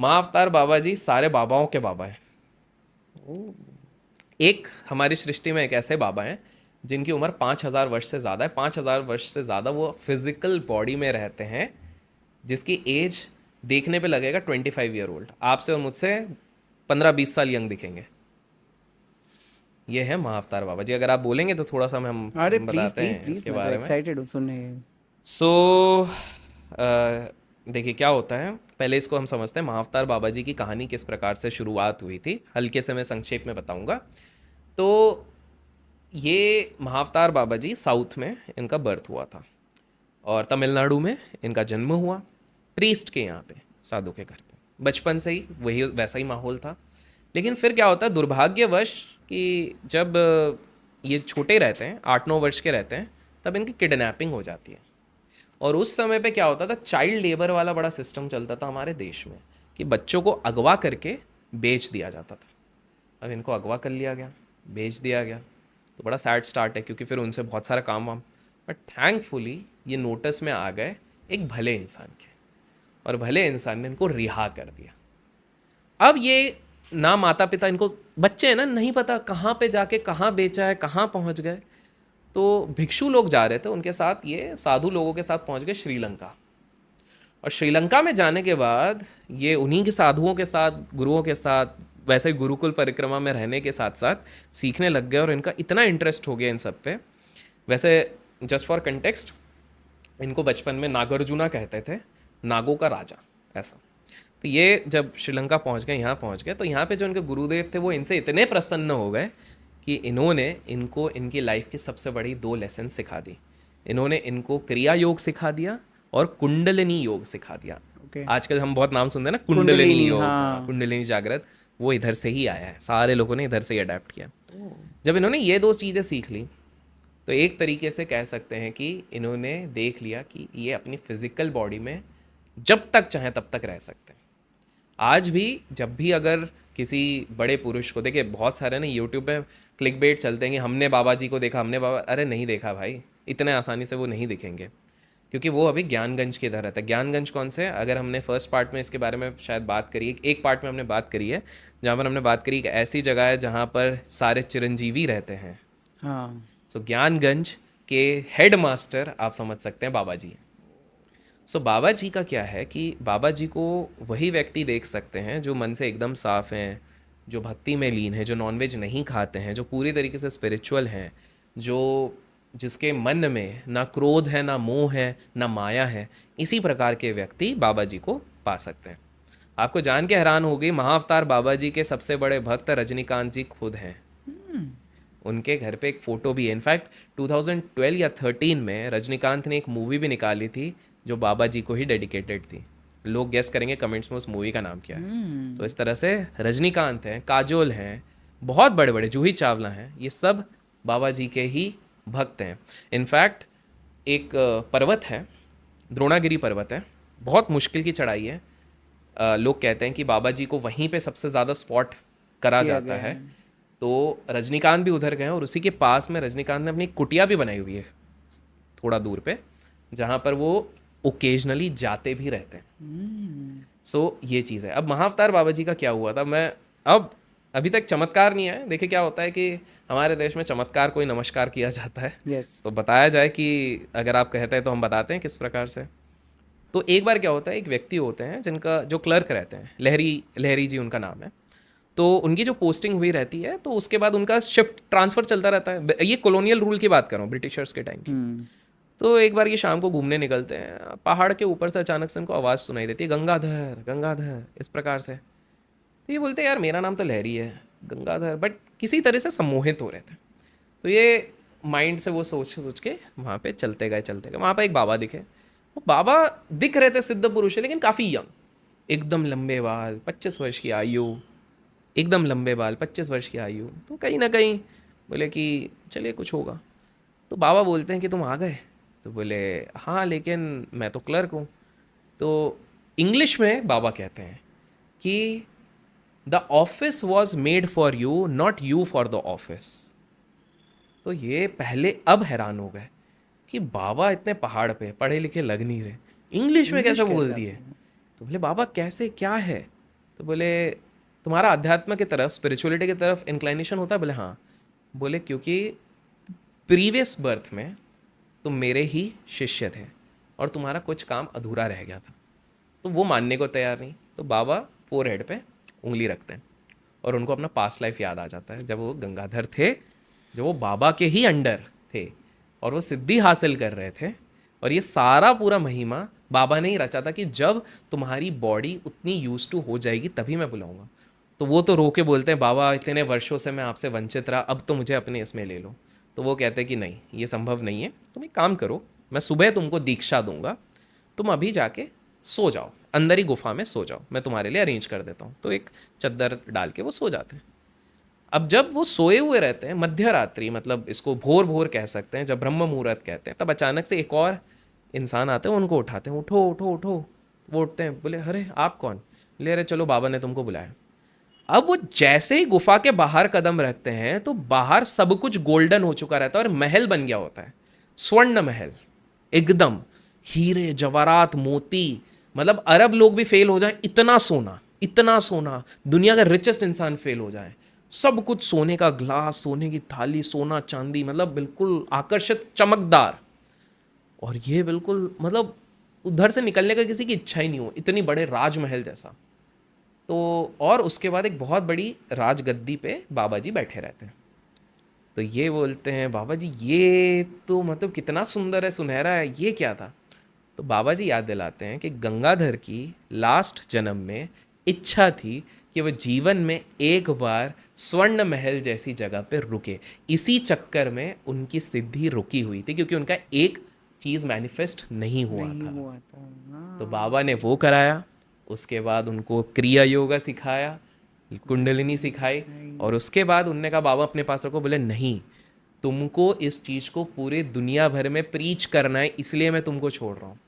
माँ अवतार बाबा जी सारे बाबाओं के बाबा हैं। एक हमारी सृष्टि में एक ऐसे बाबा हैं जिनकी उम्र 5,000 वर्ष से ज़्यादा है। 5,000 वर्ष से ज़्यादा वो फिजिकल बॉडी में रहते हैं, जिसकी एज देखने पे लगेगा 25 ईयर ओल्ड। आपसे और मुझसे 15-20 साल यंग दिखेंगे। ये है महाअवतार बाबा जी। अगर आप बोलेंगे तो थोड़ा सा अरे हम प्लीज बताते प्लीज हैं प्लीज, इसके मैं तो बारे में। एक्साइटेड हूँ सुनने के। सो देखिए क्या होता है, पहले इसको हम समझते हैं महाअवतार बाबा जी की कहानी किस प्रकार से शुरुआत हुई थी। हल्के से मैं संक्षेप में बताऊंगा। तो ये महाअवतार बाबा जी साउथ में इनका बर्थ हुआ था, और तमिलनाडु में इनका जन्म हुआ, प्रीस्ट के यहाँ पे, साधु के घर पे। बचपन से ही वही वैसा ही माहौल था। लेकिन फिर क्या होता है दुर्भाग्यवश, कि जब ये छोटे रहते हैं, 8-9 वर्ष के रहते हैं, तब इनकी किडनैपिंग हो जाती है। और उस समय पे क्या होता था, चाइल्ड लेबर वाला बड़ा सिस्टम चलता था हमारे देश में, कि बच्चों को अगवा करके बेच दिया जाता था। अब इनको अगवा कर लिया गया, बेच दिया गया, तो बड़ा सैड स्टार्ट है, क्योंकि फिर उनसे बहुत सारा काम वाम। बट थैंकफुली ये नोटिस में आ गए एक भले इंसान के, और भले इंसान ने इनको रिहा कर दिया। अब ये ना माता पिता, इनको बच्चे हैं ना, नहीं पता कहाँ पे जाके कहाँ बेचा है, कहाँ पहुँच गए। तो भिक्षु लोग जा रहे थे उनके साथ, ये साधु लोगों के साथ पहुँच गए श्रीलंका। और श्रीलंका में जाने के बाद ये उन्हीं के साधुओं के साथ, गुरुओं के साथ, वैसे ही गुरुकुल परिक्रमा में रहने के साथ साथ सीखने लग गए, और इनका इतना इंटरेस्ट हो गया इन सब पे। वैसे जस्ट फॉर कंटेक्स्ट, इनको बचपन में नागार्जुना कहते थे, नागों का राजा, ऐसा। तो ये जब श्रीलंका पहुंच गए, यहाँ पहुंच गए, तो यहाँ पे जो इनके गुरुदेव थे वो इनसे इतने प्रसन्न हो गए कि इन्होंने इनको इनकी लाइफ की सबसे बड़ी 2 लेसन सिखा दी। इन्होंने इनको क्रिया योग सिखा दिया और कुंडलिनी योग सिखा दिया। ओके। आजकल हम बहुत नाम सुनते हैं ना, कुंडलिनी कुंडलिनी, योग, हाँ, हाँ। कुंडलिनी जागृत, वो इधर से ही आया है। सारे लोगों ने इधर से ही अडेप्ट किया। ओह। जब इन्होंने ये 2 चीज़ें सीख ली, तो एक तरीके से कह सकते हैं कि इन्होंने देख लिया कि ये अपनी फिजिकल बॉडी में जब तक चाहे तब तक रह सकते हैं। आज भी जब भी अगर किसी बड़े पुरुष को देखिए, बहुत सारे ना यूट्यूब पे क्लिक बेट चलते हैं कि हमने बाबा जी को देखा, हमने बाबा, अरे नहीं देखा भाई, इतने आसानी से वो नहीं दिखेंगे, क्योंकि वो अभी ज्ञानगंज की इधर रहता है। ज्ञानगंज कौन से है, अगर हमने फर्स्ट पार्ट में इसके बारे में शायद बात करी है, एक पार्ट में हमने बात करी है, जहाँ पर हमने बात करी कि ऐसी जगह है जहाँ पर सारे चिरंजीवी रहते हैं। हाँ। सो ज्ञानगंज के हेड मास्टर आप समझ सकते हैं बाबा जी। सो बाबा जी का क्या है कि बाबा जी को वही व्यक्ति देख सकते हैं जो मन से एकदम साफ हैं, जो भक्ति में लीन है, जो नॉनवेज नहीं खाते हैं, जो पूरी तरीके से स्पिरिचुअल हैं, जो जिसके मन में ना क्रोध है, ना मोह है, ना माया है। इसी प्रकार के व्यक्ति बाबा जी को पा सकते हैं। आपको जान के हैरान होगी, महाअवतार बाबा जी के सबसे बड़े भक्त रजनीकांत जी खुद हैं। उनके घर पे एक फ़ोटो भी है। इनफैक्ट 2012 या 13 में रजनीकांत ने एक मूवी भी निकाली थी जो बाबा जी को ही डेडिकेटेड थी। लोग गेस करेंगे कमेंट्स में उस मूवी का नाम क्या है। तो इस तरह से रजनीकांत हैं, काजोल हैं, बहुत बड़े बड़े, जूही चावला हैं, ये सब बाबा जी के ही भक्त हैं। इनफैक्ट एक पर्वत है, द्रोणागिरी पर्वत है, बहुत मुश्किल की चढ़ाई है। लोग कहते हैं कि बाबा जी को वहीं पे सबसे ज़्यादा स्पॉट करा किया जाता गया है। है। तो रजनीकांत भी उधर गए हैं, और उसी के पास में रजनीकांत ने अपनी कुटिया भी बनाई हुई है थोड़ा दूर पे, जहाँ पर वो ओकेजनली जाते भी रहते हैं। सो ये चीज़ है। अब महाअवतार बाबा जी का क्या हुआ था, मैं अब अभी तक चमत्कार नहीं है। देखिए क्या होता है कि हमारे देश में चमत्कार कोई नमस्कार किया जाता है, यस। तो बताया जाए कि अगर आप कहते हैं तो हम बताते हैं किस प्रकार से। तो एक बार क्या होता है, एक व्यक्ति होते हैं जिनका जो क्लर्क रहते हैं, लहरी लहरी जी उनका नाम है। तो उनकी जो पोस्टिंग हुई रहती है, तो उसके बाद उनका शिफ्ट ट्रांसफ़र चलता रहता है। ये कॉलोनियल रूल की बात कर रहा हूँ, ब्रिटिशर्स के टाइम की। हम्म। तो एक बार ये शाम को घूमने निकलते हैं, पहाड़ के ऊपर से अचानक से उनको आवाज़ सुनाई देती है, गंगाधर गंगाधर, इस प्रकार से। तो ये बोलते हैं यार मेरा नाम तो लहरी है, गंगाधर, बट किसी तरह से सम्मोहित हो रहे थे। तो ये माइंड से वो सोच सोच के वहाँ पे चलते गए, वहाँ पे एक बाबा दिखे। वो बाबा दिख रहे थे सिद्ध पुरुष है, लेकिन काफ़ी यंग, एकदम लंबे बाल, 25 वर्ष की आयु, एकदम लंबे बाल, 25 वर्ष की आयु। तो कहीं ना कहीं बोले कि चलिए कुछ होगा। तो बाबा बोलते हैं कि तुम आ गए। तो बोले हाँ, लेकिन मैं तो क्लर्क हूँ। तो इंग्लिश में बाबा कहते हैं कि the office was made for you, not you for the office. तो ये पहले अब हैरान हो गए कि बाबा इतने पहाड़ पे पढ़े लिखे लग नहीं रहे, इंग्लिश में इंग्लिश कैसे कैसे बोल आती दिए। है? तो बोले बाबा कैसे, क्या है। तो बोले तुम्हारा अध्यात्म की तरफ, स्पिरिचुअलिटी की तरफ इंक्लाइनेशन होता है? बोले हाँ। बोले क्योंकि प्रीवियस बर्थ में तुम मेरे ही शिष्य थे और तुम्हारा कुछ काम अधूरा रह गया था। तो वो मानने को तैयार नहीं। तो बाबा फोरहेड पे उंगली रखते हैं और उनको अपना पास्ट लाइफ याद आ जाता है, जब वो गंगाधर थे, जो वो बाबा के ही अंडर थे और वो सिद्धि हासिल कर रहे थे। और ये सारा पूरा महिमा बाबा ने ही रचा था कि जब तुम्हारी बॉडी उतनी यूज टू हो जाएगी तभी मैं बुलाऊंगा। तो वो तो रो के बोलते हैं बाबा इतने वर्षों से मैं आपसे वंचित रहा, अब तो मुझे अपने इसमें ले लो। तो वो कहते हैं कि नहीं, ये संभव नहीं है, तुम एक काम करो, मैं सुबह तुमको दीक्षा दूंगा, तुम अभी जाके सो जाओ, अंदर ही गुफा में सो जाओ, मैं तुम्हारे लिए अरेंज कर देता हूँ। तो एक चद्दर डाल के वो सो जाते हैं। अब जब वो सोए हुए रहते हैं मध्य रात्रि, मतलब इसको भोर भोर कह सकते हैं, जब ब्रह्म मुहूर्त कहते हैं, तब अचानक से एक और इंसान आते हैं, उनको उठाते हैं, उठो उठो उठो। वो उठते हैं, बोले अरे आप कौन? ले अरे चलो बाबा ने तुमको बुलाया। अब वो जैसे ही गुफा के बाहर कदम रखते हैं तो बाहर सब कुछ गोल्डन हो चुका रहता है और महल बन गया होता है, स्वर्ण महल एकदम, हीरे जवाहरात मोती, मतलब अरब लोग भी फेल हो जाए इतना सोना, इतना सोना, दुनिया का रिचेस्ट इंसान फेल हो जाए, सब कुछ सोने का ग्लास, सोने की थाली, सोना चांदी, मतलब बिल्कुल आकर्षित चमकदार। और ये बिल्कुल मतलब उधर से निकलने का किसी की इच्छा ही नहीं हो, इतनी बड़े राजमहल जैसा। तो और उसके बाद एक बहुत बड़ी राजगद्दी पे बाबा जी बैठे रहते हैं। तो ये बोलते हैं बाबा जी ये तो मतलब कितना सुंदर है, सुनहरा है, ये क्या था? तो बाबा जी याद दिलाते हैं कि गंगाधर की लास्ट जन्म में इच्छा थी कि वह जीवन में एक बार स्वर्ण महल जैसी जगह पे रुके। इसी चक्कर में उनकी सिद्धि रुकी हुई थी, क्योंकि उनका एक चीज़ मैनिफेस्ट नहीं हुआ नहीं था। हुआ था। तो हाँ। बाबा ने वो कराया, उसके बाद उनको क्रिया योगा सिखाया, कुंडलिनी कुंडलिनी सिखाई, सिखाई। और उसके बाद उनने कहा बाबा अपने पास रखो। बोले नहीं, तुमको इस चीज़ को पूरे दुनिया भर में प्रीच करना है, इसलिए मैं तुमको छोड़ रहा हूँ।